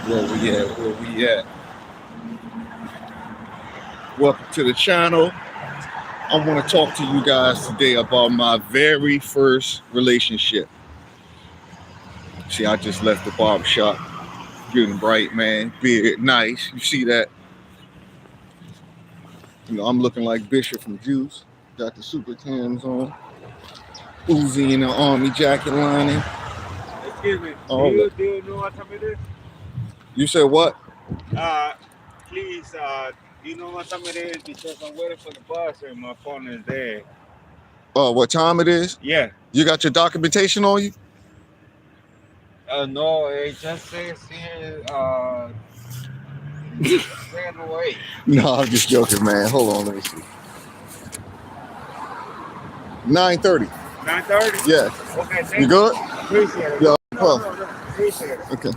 Where we at? Where we at? Welcome to the channel. I want to talk to you guys today about my very first relationship. See, I just left the barber shop. Getting bright, man. Beard, nice. You see that? I'm looking like Bishop from Juice. Got the super tans on. Uzi in the army jacket lining. Excuse me. All that. Do you know what time it is? You said what? Uh, please. Do you know what time it is? Because I'm waiting for the bus and my phone is there. Oh, what time it is? Yeah. You got your documentation on you? No, it just says here. Stand away. No, I'm just joking, man. Hold on, let me see. 9:30. 9:30. Yeah. Okay. Thank You good? Appreciate it. Yeah. No, appreciate it. Okay.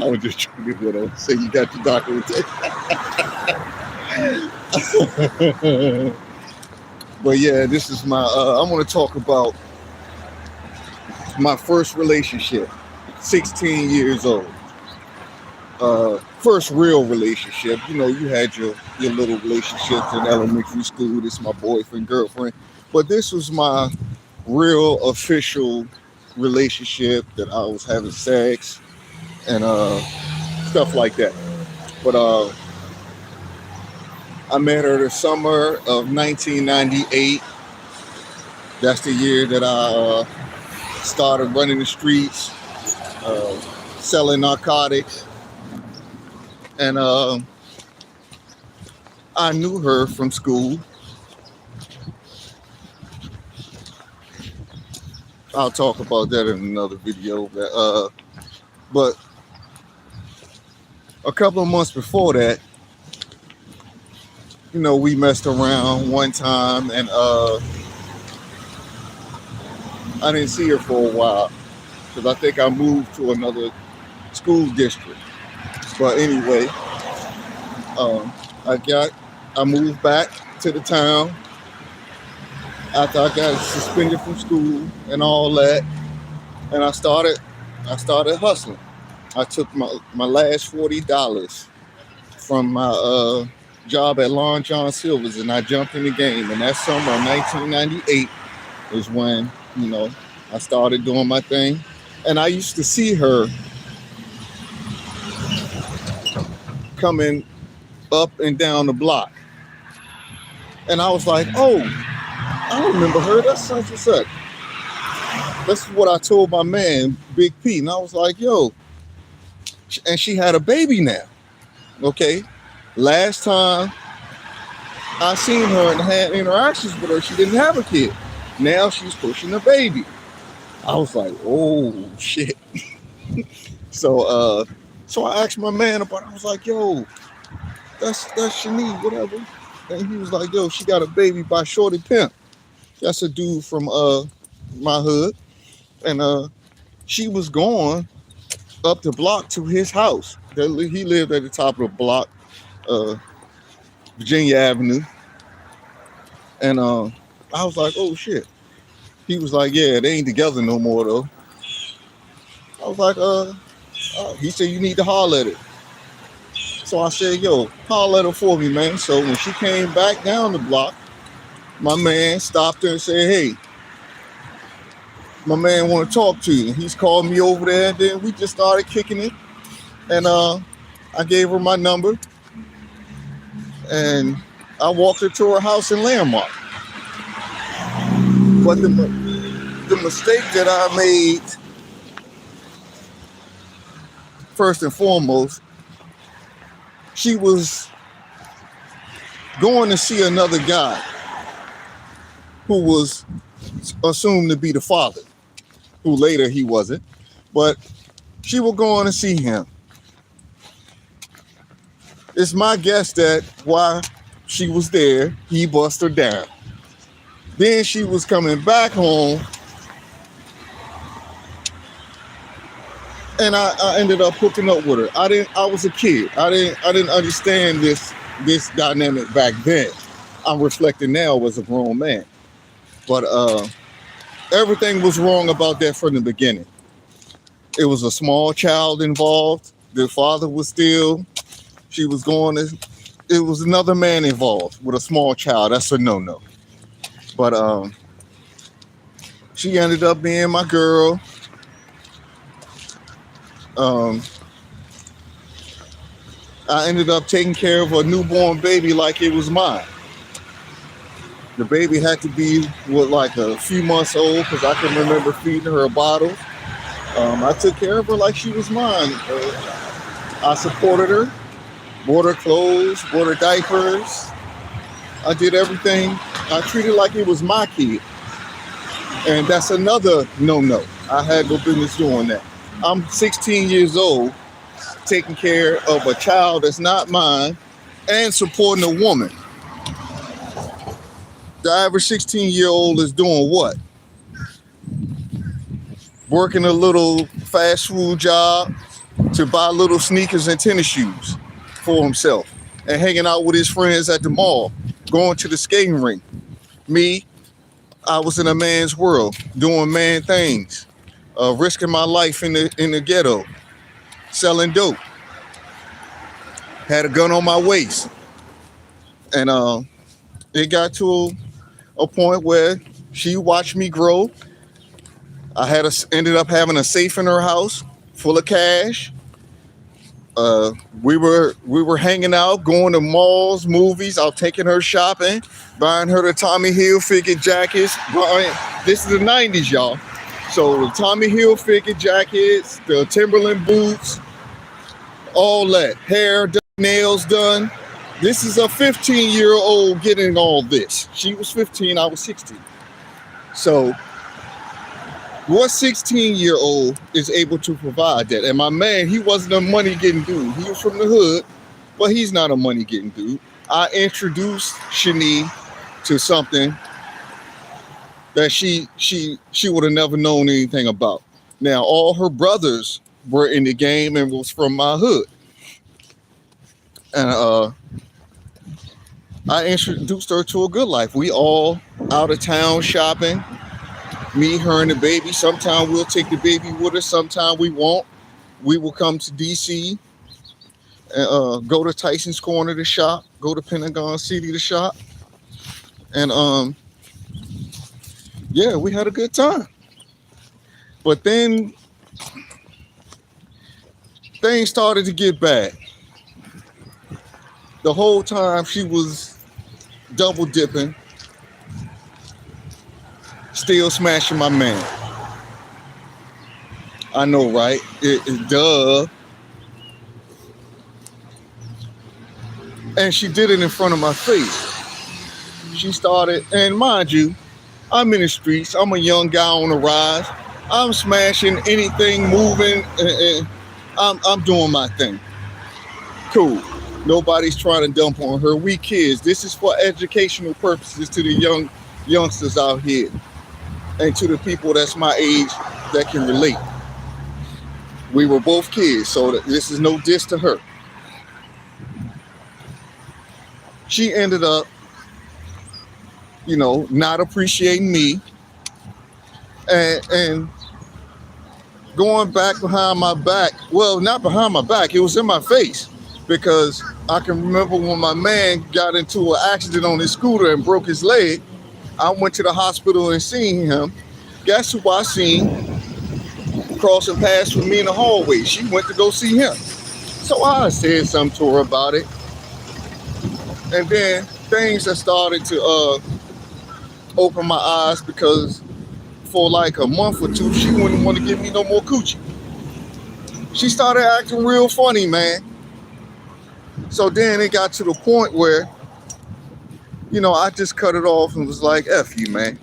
I was just trying to get what I say. You got your documentation. But yeah, this is my. I want to talk about my first relationship. 16 years old. First real relationship. You had your little relationships in elementary school. This is my boyfriend, girlfriend. But this was my real official relationship that I was having sex and stuff like that. But I met her the summer of 1998. That's the year that I started running the streets, selling narcotics. And I knew her from school. I'll talk about that in another video. But a couple of months before that, we messed around one time, and I didn't see her for a while because I think I moved to another school district. But anyway, I moved back to the town after I got suspended from school and all that, and I started hustling. I took my last $40 from my job at Long John Silver's, and I jumped in the game. And that summer of 1998 is when I started doing my thing, and I used to see her coming up and down the block, and I was like, oh, I remember her. That's such and such. That's what I told my man, Big P, and I was like, yo, and she had a baby now. Okay, last time I seen her and had interactions with her, she didn't have a kid. Now she's pushing a baby. I was like, oh shit. So I asked my man about it. I was like, yo, that's Shani, whatever. And he was like, yo, she got a baby by Shorty Pimp. That's a dude from my hood. And she was going up the block to his house. He lived at the top of the block, Virginia Avenue. And I was like, oh shit. He was like, yeah, they ain't together no more though. I was like, he said, you need to holler at it. So I said, yo, holler at her for me, man. So when she came back down the block, my man stopped her and said, hey, my man want to talk to you. And he's called me over there, and then we just started kicking it. And I gave her my number, and I walked her to her house in Landmark. But the mistake that I made, first and foremost, she was going to see another guy who was assumed to be the father, who later he wasn't, but she was going to see him. It's my guess that while she was there, he bust her down. Then she was coming back home, and I ended up hooking up with her. I was a kid. I didn't understand this dynamic back then. I'm reflecting now as a grown man. But everything was wrong about that from the beginning. It was a small child involved. The father was still, she was going to, it was another man involved with a small child. That's a no-no. But she ended up being my girl. Um, I ended up taking care of a newborn baby like it was mine. The baby had to be what, like a few months old because I can remember feeding her a bottle. I took care of her like she was mine. I supported her, bought her clothes, bought her diapers. I did everything. I treated it like it was my kid. And that's another no-no. I had no business doing that. I'm 16 years old, taking care of a child that's not mine and supporting a woman. The average 16-year-old is doing what? Working a little fast food job to buy little sneakers and tennis shoes for himself and hanging out with his friends at the mall, going to the skating rink. Me, I was in a man's world, doing man things, risking my life in the ghetto, selling dope. Had a gun on my waist, and it got to a point where she watched me grow. Ended up having a safe in her house full of cash. We were hanging out, going to malls, movies. I was taking her shopping, buying her the Tommy Hilfiger jackets. This is the '90s, y'all. So the Tommy Hilfiger jackets, the Timberland boots, all that. Hair done, nails done. This is a 15-year-old getting all this. She was 15, I was 16. So what 16-year-old is able to provide that? And my man, he wasn't a money getting dude. He was from the hood, but he's not a money getting dude. I introduced Shani to something that she would have never known anything about. Now, all her brothers were in the game and was from my hood. And I introduced her to a good life. We all out of town shopping. Me, her, and the baby. Sometimes we'll take the baby with us. Sometimes we won't. We will come to DC and go to Tyson's Corner to shop. Go to Pentagon City to shop. And yeah, we had a good time. But then things started to get bad. The whole time she was double dipping, still smashing my man. I know, right? Duh. And she did it in front of my face. She started, and mind you, I'm in the streets. I'm a young guy on the rise. I'm smashing anything moving. And I'm doing my thing. Cool. Nobody's trying to dump on her. We kids. This is for educational purposes to the youngsters out here and to the people that's my age that can relate. We were both kids, so this is no diss to her. She ended up, not appreciating me and going back behind my back. Well, not behind my back. It was in my face. Because I can remember when my man got into an accident on his scooter and broke his leg. I went to the hospital and seen him. Guess who I seen crossing paths with me in the hallway? She went to go see him. So I said something to her about it. And then things that started to open my eyes because for like a month or two, she wouldn't want to give me no more coochie. She started acting real funny, man. So then it got to the point where, I just cut it off and was like, F you, man.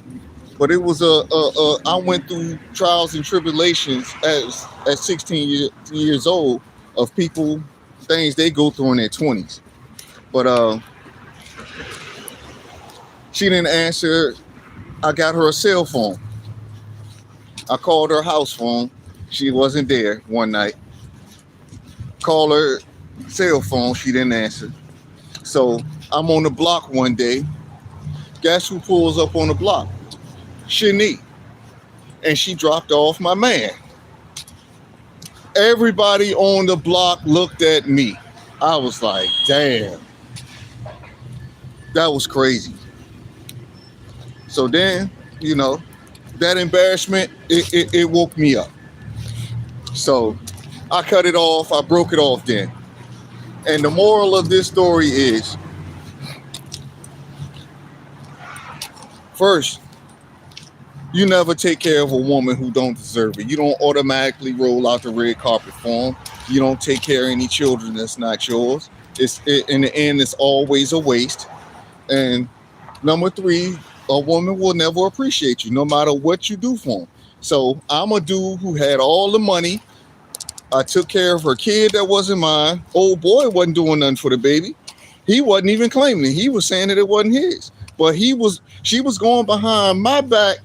But it was I went through trials and tribulations at 16 years old of people, things they go through in their 20s. But she didn't answer. I got her a cell phone. I called her house phone. She wasn't there one night. Called her cell phone. She didn't answer. So I'm on the block one day. Guess who pulls up on the block? Shani. And she dropped off my man. Everybody on the block looked at me. I was like, damn, that was crazy. So then, you know, that embarrassment, it woke me up. So I cut it off. I broke it off then. And the moral of this story is, first, you never take care of a woman who don't deserve it. You don't automatically roll out the red carpet for them. You don't take care of any children that's not yours. In the end, it's always a waste. And number three, a woman will never appreciate you no matter what you do for them. So I'm a dude who had all the money. I took care of her kid that wasn't mine. Old boy wasn't doing nothing for the baby. He wasn't even claiming it. He was saying that it wasn't his. But she was going behind my back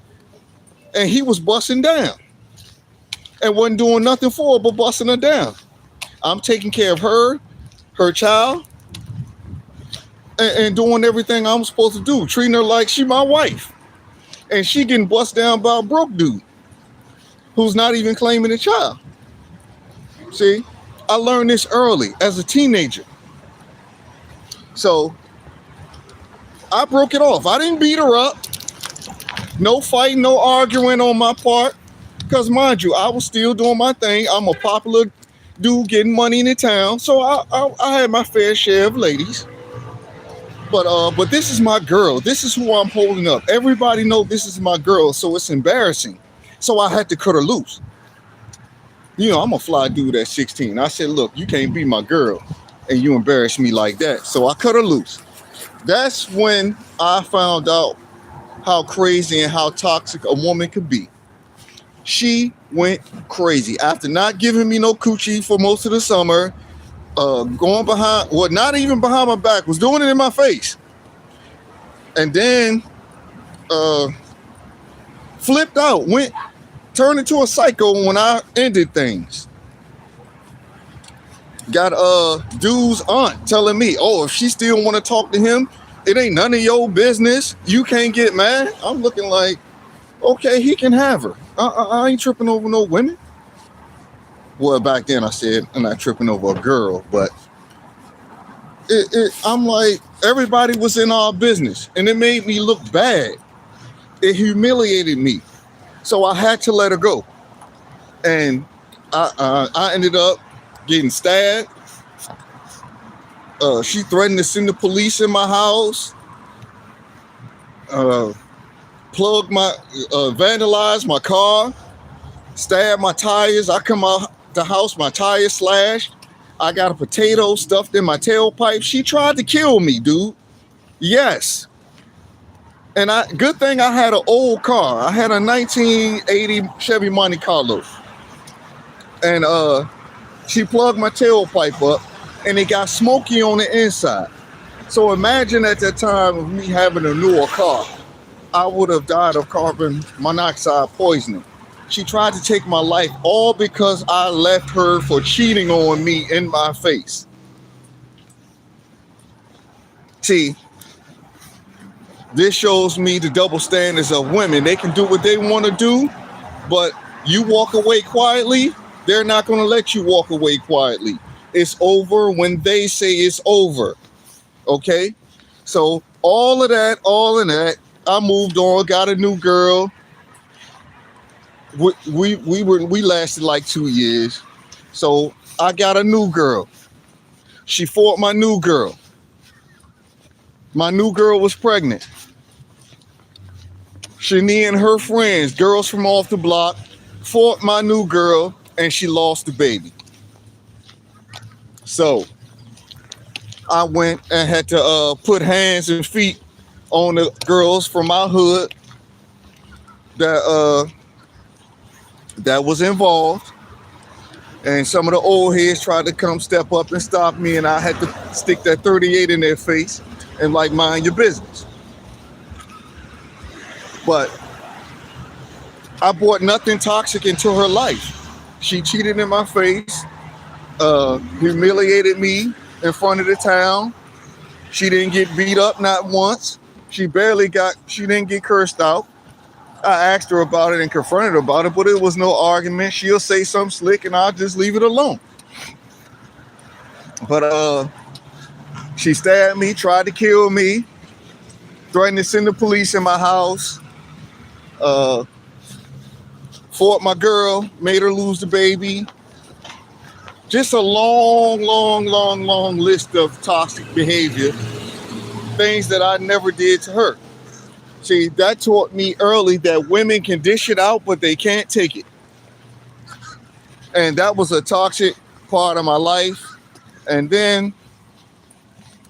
and he was busting down and wasn't doing nothing for her but busting her down. I'm taking care of her child, and doing everything I'm supposed to do, treating her like she my wife. And she getting bust down by a broke dude who's not even claiming the child. See, I learned this early as a teenager. So I broke it off. I didn't beat her up. No fighting, no arguing on my part. Because mind you, I was still doing my thing. I'm a popular dude getting money in the town. So I had my fair share of ladies. But this is my girl. This is who I'm holding up. Everybody know this is my girl, so it's embarrassing. So I had to cut her loose. You know, I'm a fly dude at 16. I said, look, you can't be my girl and you embarrass me like that. So I cut her loose. That's when I found out how crazy and how toxic a woman could be. She went crazy. After not giving me no coochie for most of the summer, going behind, well, not even behind my back, was doing it in my face. And then flipped out, turned into a psycho when I ended things. Got dude's aunt telling me, oh, if she still want to talk to him, it ain't none of your business. You can't get mad. I'm looking like, okay, he can have her. I ain't tripping over no women. Well, back then I said I'm not tripping over a girl, but I'm like, everybody was in our business, and it made me look bad. It humiliated me, so I had to let her go, and I ended up getting stabbed. She threatened to send the police in my house. Vandalized my car, stabbed my tires. I come out the house, my tires slashed. I got a potato stuffed in my tailpipe. She tried to kill me, dude. Yes. And good thing I had an old car. I had a 1980 Chevy Monte Carlo. And she plugged my tailpipe up and it got smoky on the inside. So imagine at that time of me having a newer car, I would have died of carbon monoxide poisoning. She tried to take my life all because I left her for cheating on me in my face. See, this shows me the double standards of women. They can do what they want to do, but you walk away quietly, they're not going to let you walk away quietly. It's over when they say it's over. Okay? So all of that, I moved on, got a new girl. We lasted like 2 years. So I got a new girl. She fought my new girl. My new girl was pregnant. Shani and her friends, girls from off the block, fought my new girl, and she lost the baby. So I went and had to put hands and feet on the girls from my hood that was involved. And some of the old heads tried to come step up and stop me, and I had to stick that 38 in their face and like, mind your business. But I brought nothing toxic into her life. She cheated in my face, humiliated me in front of the town. She didn't get beat up not once. She didn't get cursed out. I asked her about it and confronted her about it, but it was no argument. She'll say something slick and I'll just leave it alone. But she stabbed me, tried to kill me, threatened to send the police in my house, uh, fought my girl, made her lose the baby. Just a long, long, long, long list of toxic behavior, things that I never did to her. See, that taught me early that women can dish it out, but they can't take it. And that was a toxic part of my life. And then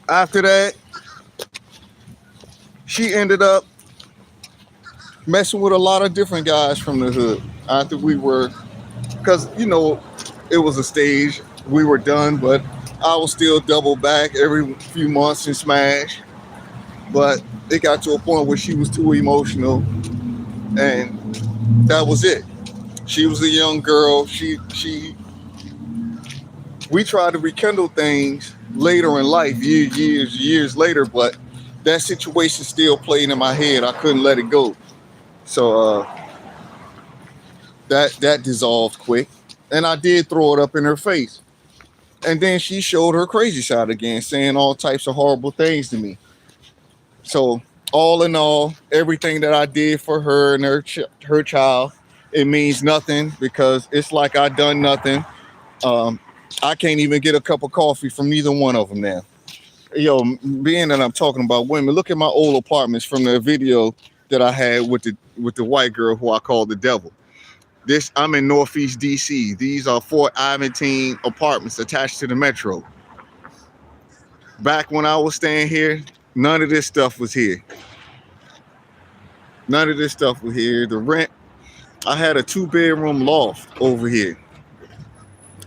after that, she ended up messing with a lot of different guys from the hood after we were, because, it was a stage. We were done, but I was still double back every few months and smash. But it got to a point where she was too emotional, and that was it. She was a young girl. We tried to rekindle things later in life, years later, but that situation still played in my head. I couldn't let it go. So that dissolved quick, and I did throw it up in her face. And then she showed her crazy side again, saying all types of horrible things to me. So all in all, everything that I did for her and her child, it means nothing because it's like I done nothing. Um, I can't even get a cup of coffee from neither one of them now. Yo, being that I'm talking about women, look at my old apartments from the video that I had with the white girl who I called the devil. I'm in Northeast DC. These are Fort Ivington apartments attached to the metro. Back when I was staying here, none of this stuff was here. None of this stuff was here. The rent, I had a 2-bedroom loft over here.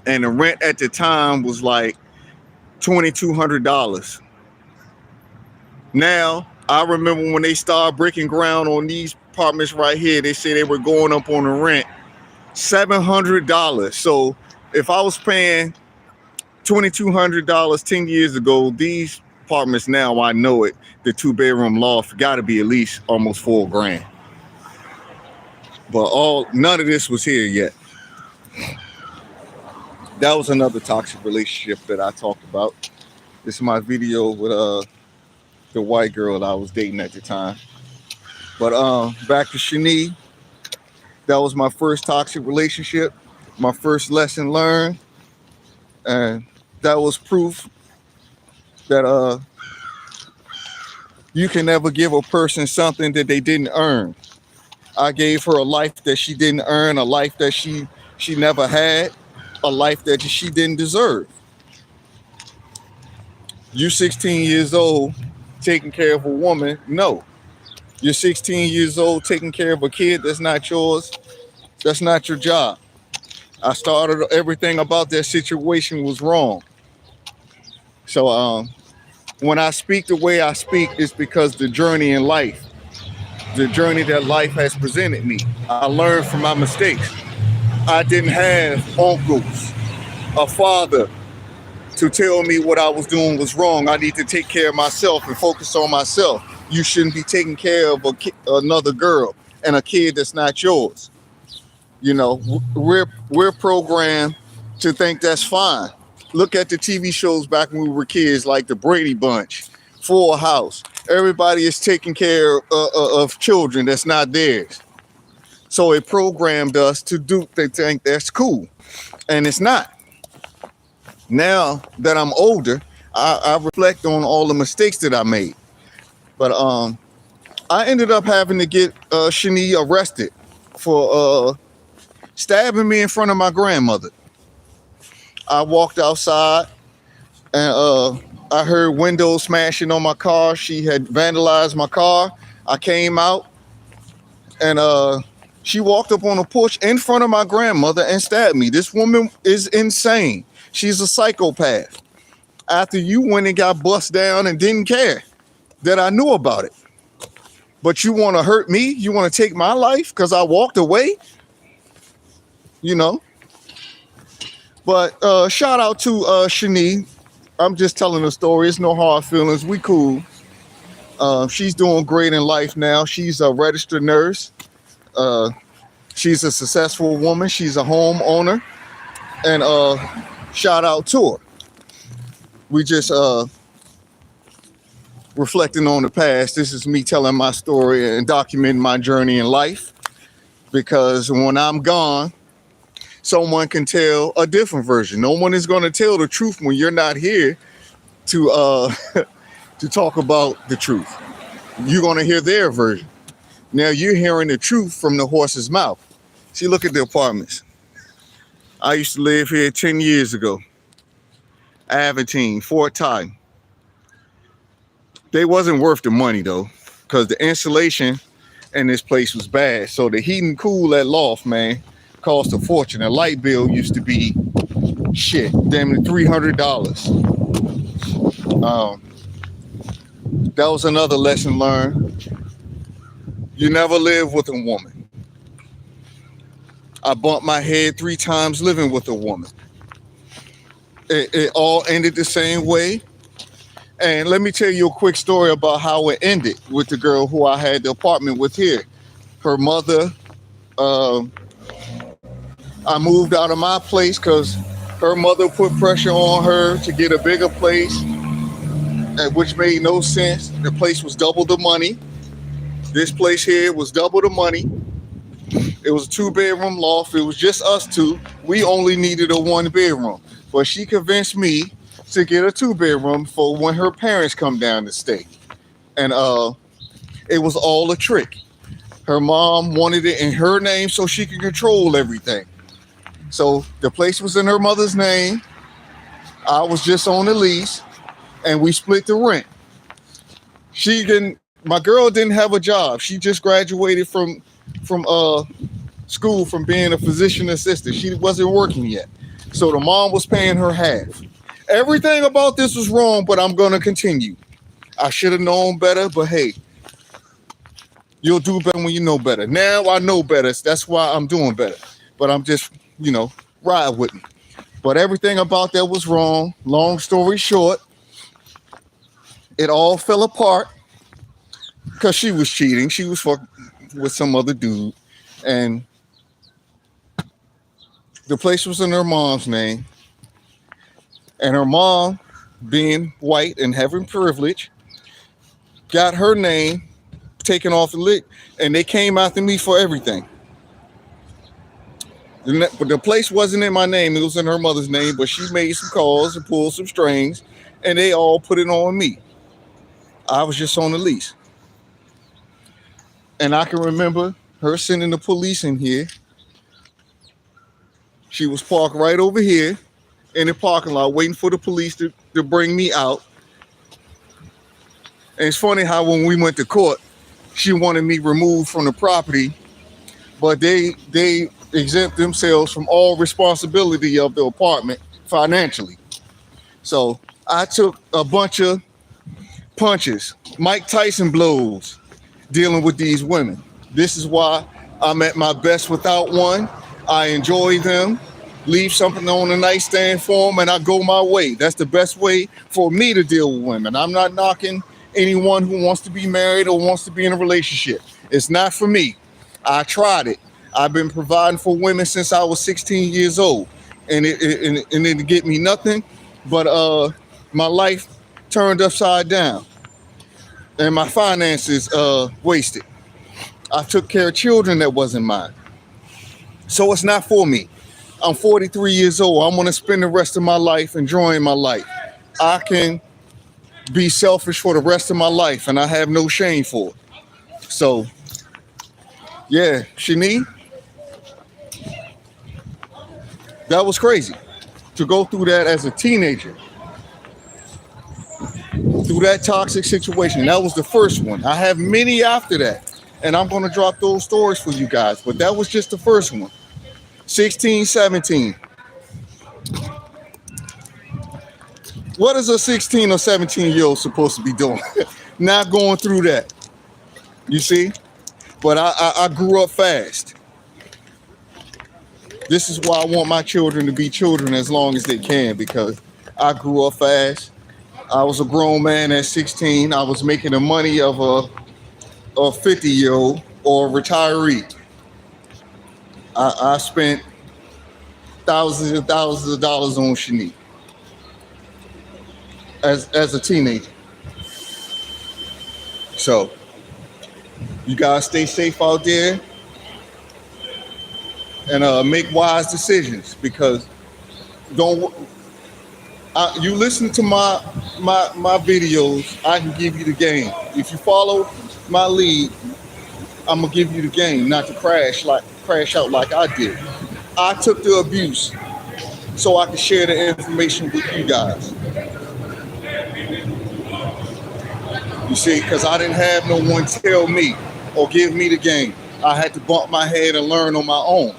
And the rent at the time was like $2,200. Now, I remember when they started breaking ground on these apartments right here, they said they were going up on the rent $700. So if I was paying $2,200 10 years ago, these apartments now, I know it, the 2-bedroom loft got to be at least almost $4,000. But none of this was here yet. That was another toxic relationship that I talked about. This is my video with the white girl that I was dating at the time. But back to Shani, that was my first toxic relationship, my first lesson learned, and that was proof that you can never give a person something that they didn't earn. I gave her a life that she didn't earn, a life that she never had, a life that she didn't deserve. You're 16 years old taking care of a woman. No. You're 16 years old taking care of a kid that's not yours. That's not your job. I started everything about that situation was wrong. So when I speak the way I speak, it's because the journey in life, the journey that life has presented me. I learned from my mistakes. I didn't have uncles, a father to tell me what I was doing was wrong. I need to take care of myself and focus on myself. You shouldn't be taking care of another girl and a kid that's not yours. We're programmed to think that's fine. Look at the TV shows back when we were kids, like the Brady Bunch, Full House. Everybody is taking care of children that's not theirs. So it programmed us to think that's cool, and it's not. Now that I'm older, I reflect on all the mistakes that I made. But I ended up having to get Shani arrested for stabbing me in front of my grandmother. I walked outside and I heard windows smashing on my car. She had vandalized my car. I came out and she walked up on a porch in front of my grandmother and stabbed me. This woman is insane. She's a psychopath. After you went and got bust down and didn't care that I knew about it. But you want to hurt me? You want to take my life because I walked away? But shout out to Shani. I'm just telling a story. It's no hard feelings. We cool. She's doing great in life now. She's a registered nurse. Uh, she's a successful woman. She's a homeowner, and shout out to her. We just reflecting on the past. This is me telling my story and documenting my journey in life. Because when I'm gone, someone can tell a different version. No one is going to tell the truth when you're not here to to talk about the truth. You're going to hear their version. Now you're hearing the truth from the horse's mouth. See, look at the apartments. I used to live here 10 years ago. Aventine, Fort Titan. They wasn't worth the money though, because the insulation in this place was bad. So the heat and cool at loft, man, cost a fortune. A light bill used to be shit, damn near $300. Um, that was another lesson learned. You never live with a woman. I bumped my head 3 times living with a woman. It all ended the same way. And let me tell you a quick story about how it ended with the girl who I had the apartment with here. Her mother, I moved out of my place because her mother put pressure on her to get a bigger place, which made no sense. The place was double the money. This place here was double the money. It was a 2-bedroom loft. It was just us two. We only needed a 1-bedroom. But she convinced me to get a 2-bedroom for when her parents come down to stay. And it was all a trick. Her mom wanted it in her name so she could control everything. So the place was in her mother's name. I was just on the lease, and we split the rent. My girl didn't have a job. She just graduated from school from being a physician assistant. She wasn't working yet. So the mom was paying her half. Everything about this was wrong, but I'm going to continue. I should have known better, but hey, you'll do better when you know better. Now I know better. That's why I'm doing better. But I'm just, ride with me. But everything about that was wrong. Long story short, it all fell apart because she was cheating. She was fucking with some other dude. And the place was in her mom's name. And her mom, being white and having privilege, got her name taken off the list. And they came after me for everything. But the place wasn't in my name. It was in her mother's name. But she made some calls and pulled some strings. And they all put it on me. I was just on the lease. And I can remember her sending the police in here. She was parked right over here in the parking lot waiting for the police to bring me out. And it's funny how when we went to court, she wanted me removed from the property, but they exempt themselves from all responsibility of the apartment financially. So I took a bunch of punches, Mike Tyson blows, dealing with these women. This is why I'm at my best without one. I enjoy them, leave something on the nightstand for them, and I go my way. That's the best way for me to deal with women. I'm not knocking anyone who wants to be married or wants to be in a relationship. It's not for me. I tried it. I've been providing for women since I was 16 years old, and it didn't get me nothing, but my life turned upside down, and my finances wasted. I took care of children that wasn't mine. So it's not for me. I'm 43 years old. I'm going to spend the rest of my life enjoying my life. I can be selfish for the rest of my life, and I have no shame for it. So, yeah, Shani, that was crazy to go through that as a teenager, through that toxic situation. That was the first one. I have many after that, and I'm going to drop those stories for you guys, but that was just the first one. 16, 17. What is a 16 or 17-year-old supposed to be doing? Not going through that. You see? But I grew up fast. This is why I want my children to be children as long as they can, because I grew up fast. I was a grown man at 16. I was making the money of a 50-year-old or a retiree. I spent thousands and thousands of dollars on Shani as a teenager. So you guys stay safe out there and make wise decisions because don't you listen to my videos. I can give you the game. If you follow my lead, I'm gonna give you the game, not to crash out like I did. I took the abuse so I could share the information with you guys. You see, because I didn't have no one tell me or give me the game. I had to bump my head and learn on my own.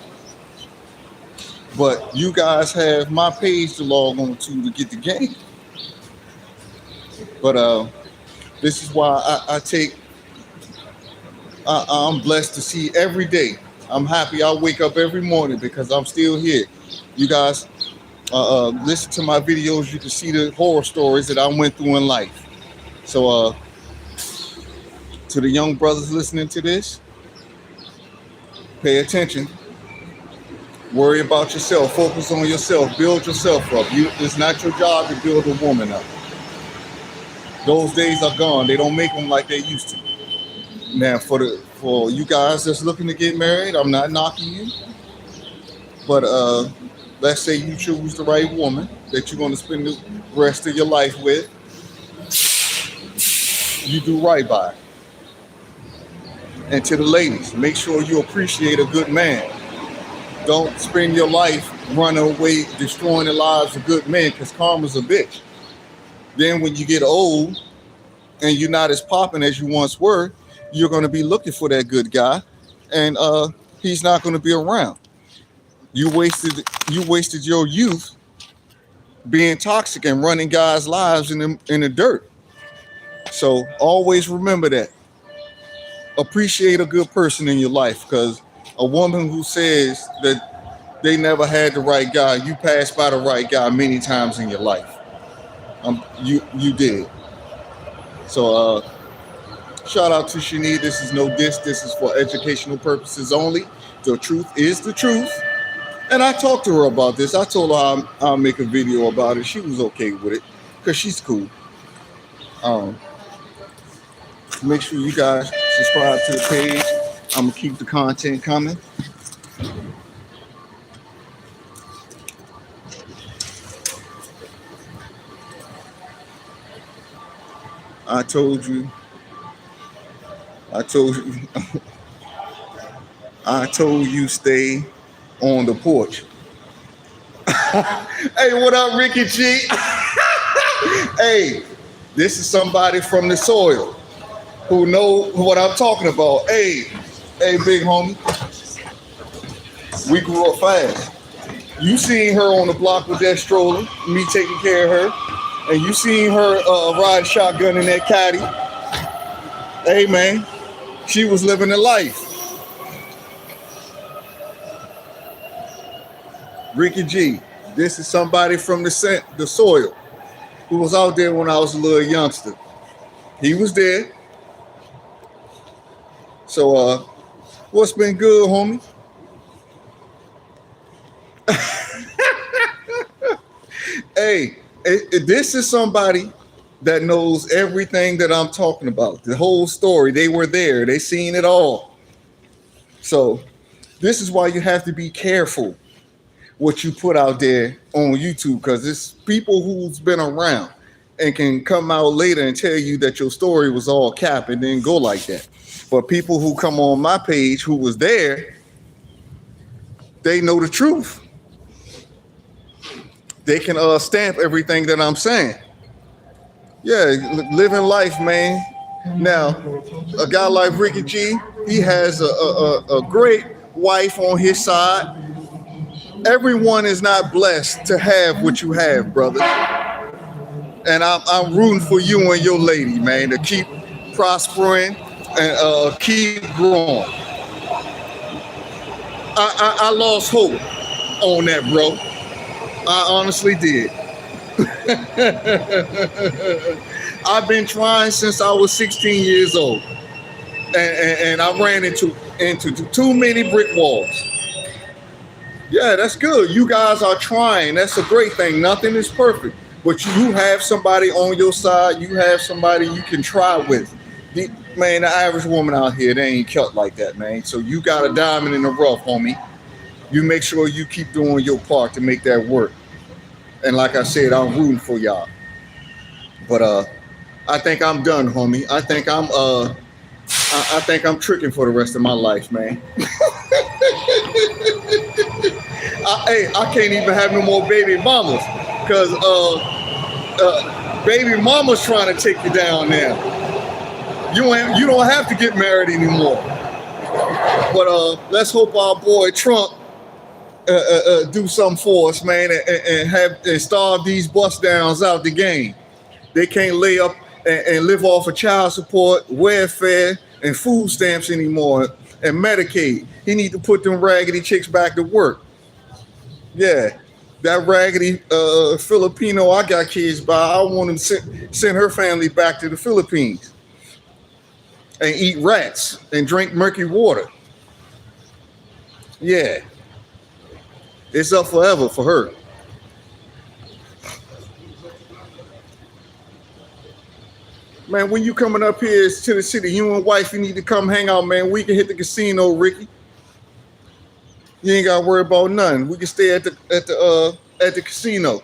But you guys have my page to log on to get the game. But this is why I'm blessed to see every day. I'm happy I wake up every morning because I'm still here. You guys listen to my videos. You can see the horror stories that I went through in life. So to the young brothers listening to this, pay attention. Worry about yourself. Focus on yourself. Build yourself up. It's not your job to build a woman up. Those days are gone. They don't make them like they used to. Now, for you guys that's looking to get married, I'm not knocking you. But let's say you choose the right woman that you're going to spend the rest of your life with. You do right by it. And to the ladies, make sure you appreciate a good man. Don't spend your life running away, destroying the lives of good men, because karma's a bitch. Then when you get old and you're not as popping as you once were, you're going to be looking for that good guy, and he's not going to be around. You wasted your youth being toxic and running guys' lives in the dirt. So always remember that. Appreciate a good person in your life, because a woman who says that they never had the right guy, you passed by the right guy many times in your life. You did. So shout out to Shani. This is no diss. This is for educational purposes only. The truth is the truth. And I talked to her about this. I told her I'll make a video about it. She was okay with it because she's cool. Make sure you guys subscribe to the page. I'm going to keep the content coming. I told you, I told you stay on the porch. Hey, what up, Ricky G? Hey, this is somebody from the soil who know what I'm talking about. Hey, big homie. We grew up fast. You seen her on the block with that stroller, me taking care of her, and you seen her ride shotgun in that caddy. Hey, man, she was living a life. Ricky G, this is somebody from the soil who was out there when I was a little youngster. He was there. So, what's been good, homie? Hey, this is somebody that knows everything that I'm talking about. The whole story. They were there. They seen it all. So, this is why you have to be careful what you put out there on YouTube, because it's people who's been around and can come out later and tell you that your story was all cap and then go like that. But people who come on my page who was there, they know the truth. They can stamp everything that I'm saying. Yeah, living life, man. Now, a guy like Ricky G, he has a great wife on his side. Everyone is not blessed to have what you have, brother. And I'm rooting for you and your lady, man, to keep prospering and keep growing. I lost hope on that, bro. I honestly did. I've been trying since I was 16 years old, and I ran into too many brick walls. Yeah, that's good. You guys are trying. That's a great thing. Nothing is perfect, but you have somebody on your side. You have somebody you can try with. Man, the average woman out here, they ain't cut like that, man. So you got a diamond in the rough, homie. You make sure you keep doing your part to make that work. And like I said, I'm rooting for y'all. But I think I'm done, homie. I think I'm tricking for the rest of my life, man. Hey, I can't even have no more baby mamas because baby mama's trying to take you down now. You don't have to get married anymore. But let's hope our boy Trump do something for us, man, and starve these bust downs out the game. They can't lay up and live off of child support, welfare, and food stamps anymore, and Medicaid. He need to put them raggedy chicks back to work. Yeah, that raggedy Filipino I got kids by. I want him to send her family back to the Philippines and eat rats and drink murky water. Yeah, it's up forever for her. Man, when you coming up here to the city, you and wife, you need to come hang out, man. We can hit the casino, Ricky. You ain't gotta worry about nothing. We can stay at the casino.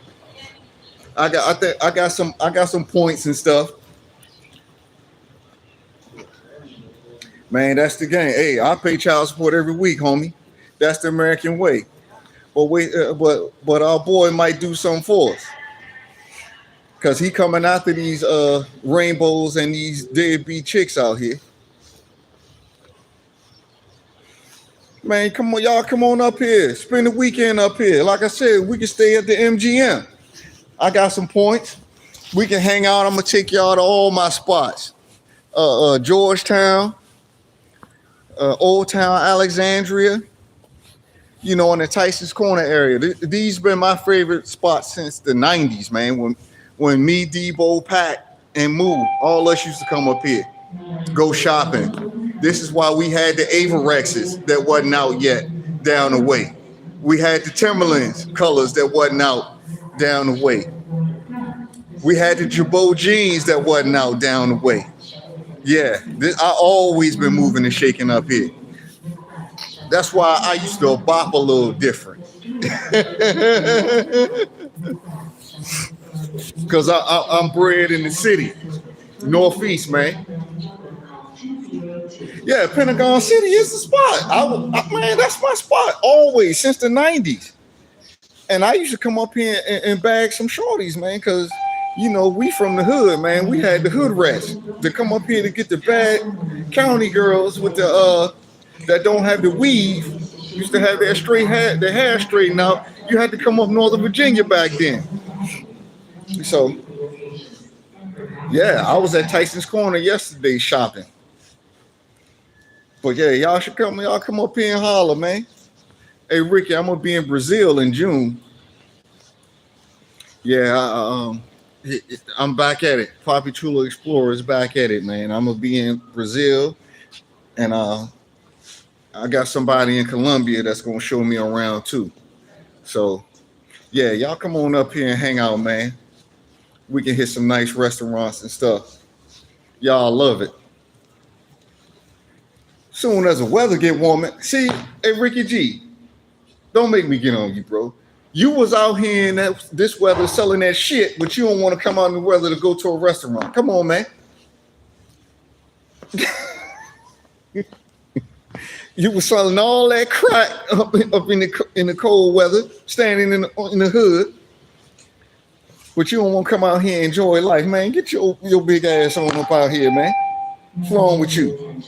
I got some points and stuff. Man, that's the game. Hey, I pay child support every week, homie. That's the American way. But wait, but our boy might do something for us. Cause he coming after these rainbows and these deadbeat chicks out here. Man, come on, y'all, come on up here. Spend the weekend up here. Like I said, we can stay at the MGM. I got some points. We can hang out. I'm gonna take y'all to all my spots. Georgetown, Old Town, Alexandria. You know, in the Tyson's Corner area. These been my favorite spots since the '90s, man. When me, Debo, Pat, and Moo, all us used to come up here, go shopping. This is why we had the Avorexes that wasn't out yet down the way. We had the Timberlands colors that wasn't out down the way. We had the Jabot jeans that wasn't out down the way. Yeah, I always been moving and shaking up here. That's why I used to bop a little different. Because I'm bred in the city, Northeast, man. Yeah, Pentagon City is the spot. Man, that's my spot always since the '90s. And I used to come up here and bag some shorties, man, because you know we from the hood, man. We had the hood rats to come up here to get the bad county girls with the that don't have the weave. Used to have their hair straightened out. You had to come up Northern Virginia back then. So yeah, I was at Tyson's Corner yesterday shopping. But yeah, y'all come up here and holler, man. Hey Ricky, I'm gonna be in Brazil in June. Yeah, I'm back at it. Papi Chulo Explorer is back at it, man. I'm gonna be in Brazil, and I got somebody in Colombia that's gonna show me around too. So yeah, y'all come on up here and hang out, man. We can hit some nice restaurants and stuff. Y'all love it. Soon as the weather get warmer, see, hey Ricky G, don't make me get on you, bro. You was out here in this weather selling that shit, but you don't want to come out in the weather to go to a restaurant. Come on, man. You was selling all that crack up in the cold weather, standing in the hood, but you don't want to come out here and enjoy life, man. Get your big ass on up out here, man. What's wrong with you?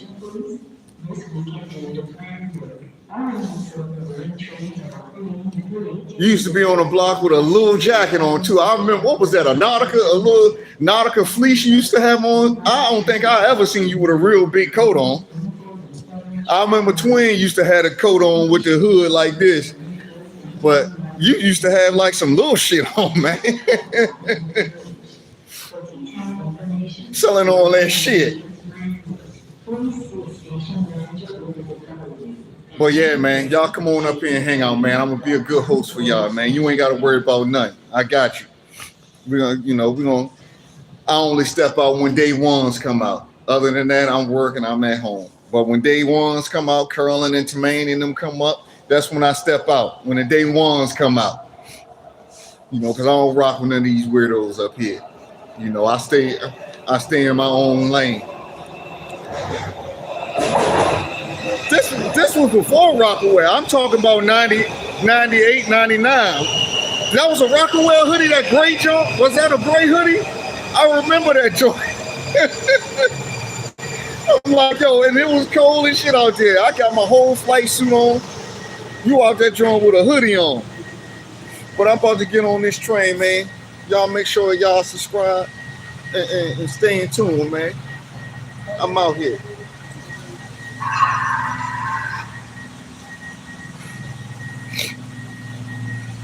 You used to be on a block with a little jacket on too. I remember, what was that? A little Nautica fleece you used to have on. I don't think I ever seen you with a real big coat on. I remember Twin used to have a coat on with the hood like this, but you used to have like some little shit on, man. Selling all that shit. But yeah, man, y'all come on up here and hang out, man. I'm gonna be a good host for y'all, man. You ain't gotta worry about nothing. I got you. We're gonna. I only step out when day ones come out. Other than that, I'm working. I'm at home. But when day ones come out, Curlin and Tremaine and them come up, that's when I step out. When the day ones come out, because I don't rock with none of these weirdos up here. I stay in my own lane. This was before Rockaway. I'm talking about 90, 98, 99. That was a Rockaway hoodie, that gray joint. Was that a gray hoodie? I remember that joint. I'm like, yo, and it was cold and shit out there. I got my whole flight suit on. You out that joint with a hoodie on. But I'm about to get on this train, man. Y'all make sure y'all subscribe and stay in tune, man. I'm out here.